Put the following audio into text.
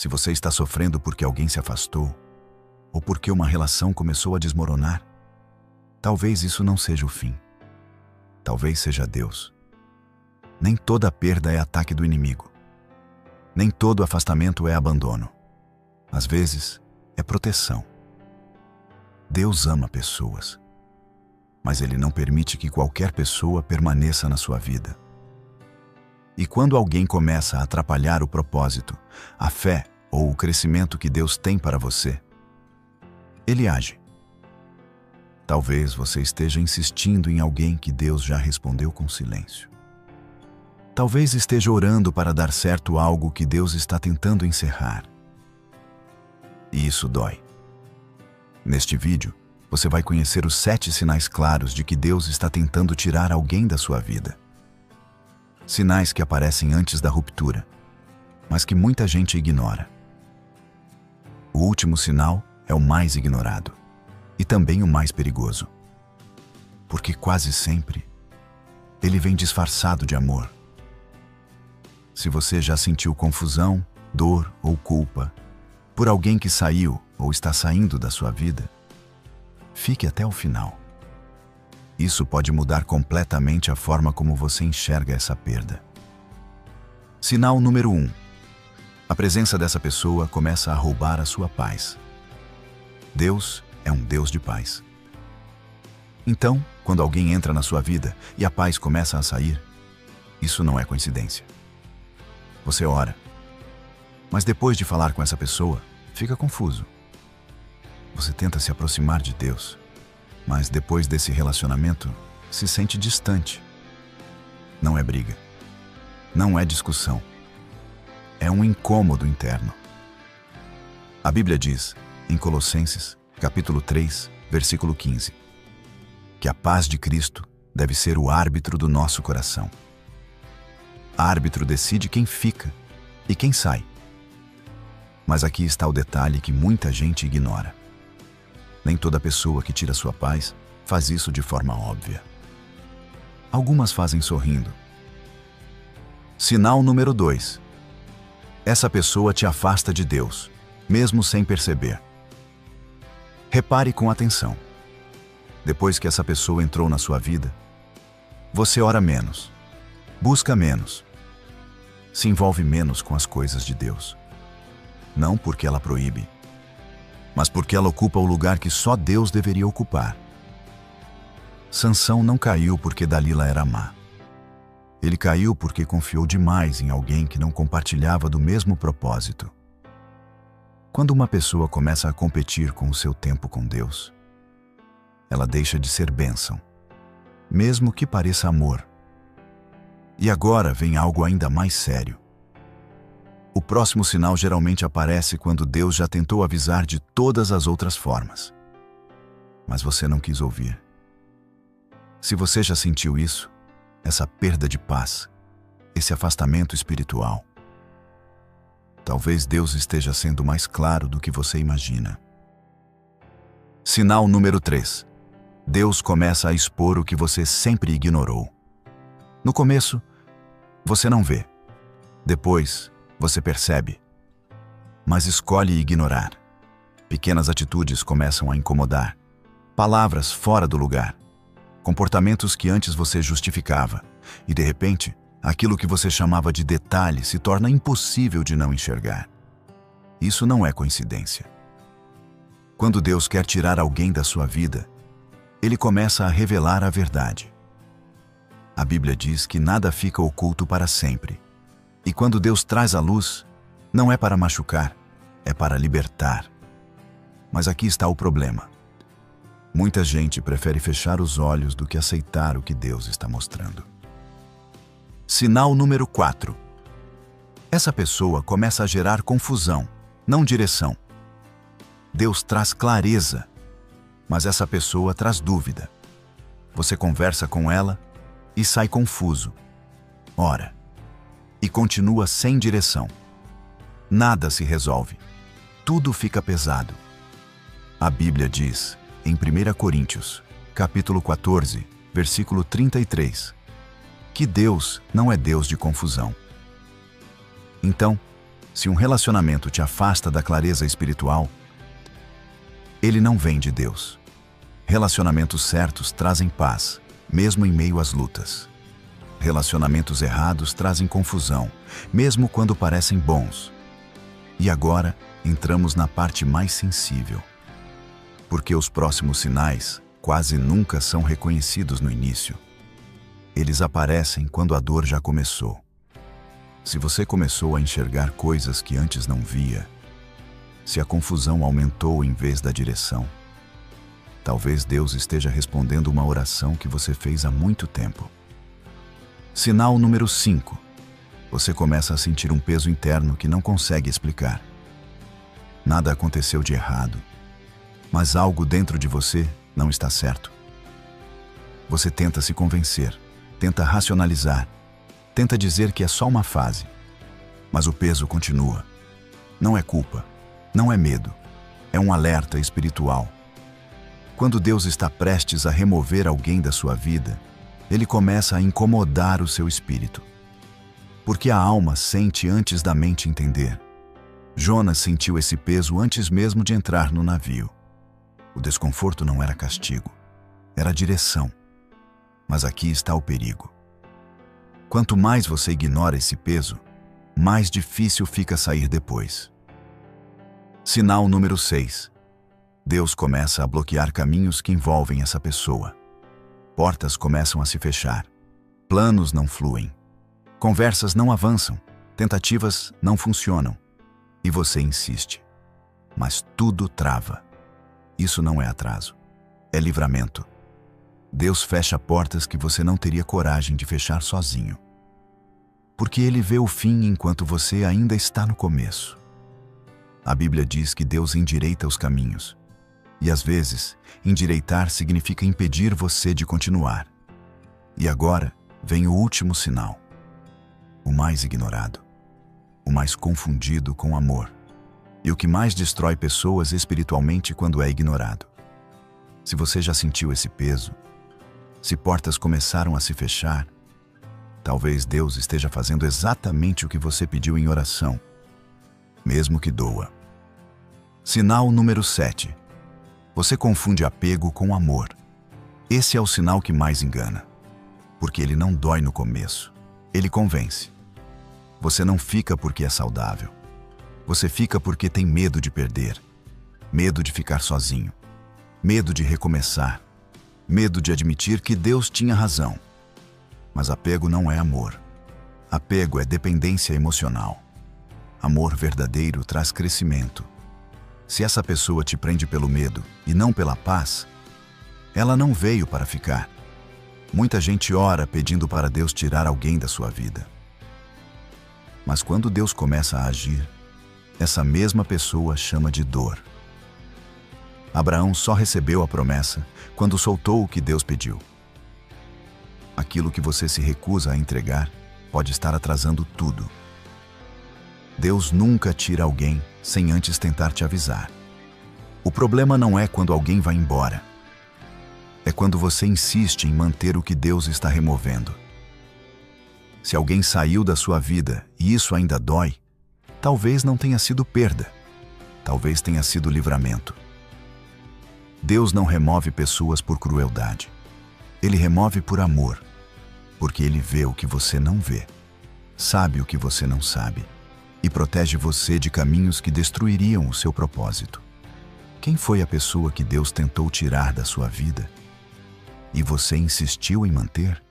Se você está sofrendo porque alguém se afastou, ou porque uma relação começou a desmoronar, talvez isso não seja o fim. Talvez seja Deus. Nem toda perda é ataque do inimigo. Nem todo afastamento é abandono. Às vezes, é proteção. Deus ama pessoas, mas Ele não permite que qualquer pessoa permaneça na sua vida. E quando alguém começa a atrapalhar o propósito, a fé ou o crescimento que Deus tem para você, Ele age. Talvez você esteja insistindo em alguém que Deus já respondeu com silêncio. Talvez esteja orando para dar certo algo que Deus está tentando encerrar. E isso dói. Neste vídeo, você vai conhecer os 7 sinais claros de que Deus está tentando tirar alguém da sua vida. Sinais que aparecem antes da ruptura, mas que muita gente ignora. O último sinal é o mais ignorado e também o mais perigoso, porque quase sempre ele vem disfarçado de amor. Se você já sentiu confusão, dor ou culpa por alguém que saiu ou está saindo da sua vida, fique até o final. Isso pode mudar completamente a forma como você enxerga essa perda. Sinal número 1. A presença dessa pessoa começa a roubar a sua paz. Deus é um Deus de paz. Então, quando alguém entra na sua vida e a paz começa a sair, isso não é coincidência. Você ora, mas depois de falar com essa pessoa, fica confuso. Você tenta se aproximar de Deus, mas depois desse relacionamento, se sente distante. Não é briga, não é discussão, é um incômodo interno. A Bíblia diz, em Colossenses, capítulo 3, versículo 15, que a paz de Cristo deve ser o árbitro do nosso coração. Árbitro decide quem fica e quem sai. Mas aqui está o detalhe que muita gente ignora. Nem toda pessoa que tira sua paz faz isso de forma óbvia. Algumas fazem sorrindo. Sinal número 2. Essa pessoa te afasta de Deus, mesmo sem perceber. Repare com atenção. Depois que essa pessoa entrou na sua vida, você ora menos, busca menos, se envolve menos com as coisas de Deus. Não porque ela proíbe, mas porque ela ocupa o lugar que só Deus deveria ocupar. Sansão não caiu porque Dalila era má. Ele caiu porque confiou demais em alguém que não compartilhava do mesmo propósito. Quando uma pessoa começa a competir com o seu tempo com Deus, ela deixa de ser bênção, mesmo que pareça amor. E agora vem algo ainda mais sério. O próximo sinal geralmente aparece quando Deus já tentou avisar de todas as outras formas, mas você não quis ouvir. Se você já sentiu isso, essa perda de paz, esse afastamento espiritual, talvez Deus esteja sendo mais claro do que você imagina. Sinal número 3. Deus começa a expor o que você sempre ignorou. No começo, você não vê. Depois, você percebe. Mas escolhe ignorar. Pequenas atitudes começam a incomodar. Palavras fora do lugar. Comportamentos que antes você justificava. E de repente, aquilo que você chamava de detalhe se torna impossível de não enxergar. Isso não é coincidência. Quando Deus quer tirar alguém da sua vida, Ele começa a revelar a verdade. A Bíblia diz que nada fica oculto para sempre. E quando Deus traz à luz, não é para machucar, é para libertar. Mas aqui está o problema. Muita gente prefere fechar os olhos do que aceitar o que Deus está mostrando. Sinal número 4. Essa pessoa começa a gerar confusão, não direção. Deus traz clareza, mas essa pessoa traz dúvida. Você conversa com ela e sai confuso. Ora, e continua sem direção. Nada se resolve. Tudo fica pesado. A Bíblia diz, em 1 Coríntios, capítulo 14, versículo 33, que Deus não é Deus de confusão. Então, Se um relacionamento te afasta da clareza espiritual, ele não vem de Deus. Relacionamentos certos trazem paz, mesmo em meio às lutas. Relacionamentos errados trazem confusão, mesmo quando parecem bons. E agora, entramos na parte mais sensível. Porque os próximos sinais quase nunca são reconhecidos no início. Eles aparecem quando a dor já começou. Se você começou a enxergar coisas que antes não via, se a confusão aumentou em vez da direção, talvez Deus esteja respondendo uma oração que você fez há muito tempo. Sinal número 5. Você começa a sentir um peso interno que não consegue explicar. Nada aconteceu de errado, mas algo dentro de você não está certo. Você tenta se convencer, tenta racionalizar, tenta dizer que é só uma fase, mas o peso continua. Não é culpa, não é medo, é um alerta espiritual. Quando Deus está prestes a remover alguém da sua vida, Ele começa a incomodar o seu espírito. Porque a alma sente antes da mente entender. Jonas sentiu esse peso antes mesmo de entrar no navio. O desconforto não era castigo, era direção. Mas aqui está o perigo. Quanto mais você ignora esse peso, mais difícil fica sair depois. Sinal número 6. Deus começa a bloquear caminhos que envolvem essa pessoa. Portas começam a se fechar. Planos não fluem. Conversas não avançam. Tentativas não funcionam. E você insiste. Mas tudo trava. Isso não é atraso. É livramento. Deus fecha portas que você não teria coragem de fechar sozinho. Porque Ele vê o fim enquanto você ainda está no começo. A Bíblia diz que Deus endireita os caminhos. E às vezes, endireitar significa impedir você de continuar. E agora vem o último sinal. O mais ignorado. O mais confundido com amor. E o que mais destrói pessoas espiritualmente quando é ignorado. Se você já sentiu esse peso, se portas começaram a se fechar, talvez Deus esteja fazendo exatamente o que você pediu em oração, mesmo que doa. Sinal número 7. Você confunde apego com amor. Esse é o sinal que mais engana, porque ele não dói no começo, ele convence. Você não fica porque é saudável. Você fica porque tem medo de perder, medo de ficar sozinho, medo de recomeçar, medo de admitir que Deus tinha razão. Mas apego não é amor. Apego é dependência emocional. Amor verdadeiro traz crescimento. Se essa pessoa te prende pelo medo e não pela paz, ela não veio para ficar. Muita gente ora pedindo para Deus tirar alguém da sua vida. Mas quando Deus começa a agir, essa mesma pessoa chama de dor. Abraão só recebeu a promessa quando soltou o que Deus pediu. Aquilo que você se recusa a entregar pode estar atrasando tudo. Deus nunca tira alguém sem antes tentar te avisar. O problema não é quando alguém vai embora. É quando você insiste em manter o que Deus está removendo. Se alguém saiu da sua vida e isso ainda dói, talvez não tenha sido perda. Talvez tenha sido livramento. Deus não remove pessoas por crueldade. Ele remove por amor, porque Ele vê o que você não vê, sabe o que você não sabe, e protege você de caminhos que destruiriam o seu propósito. Quem foi a pessoa que Deus tentou tirar da sua vida? E você insistiu em manter?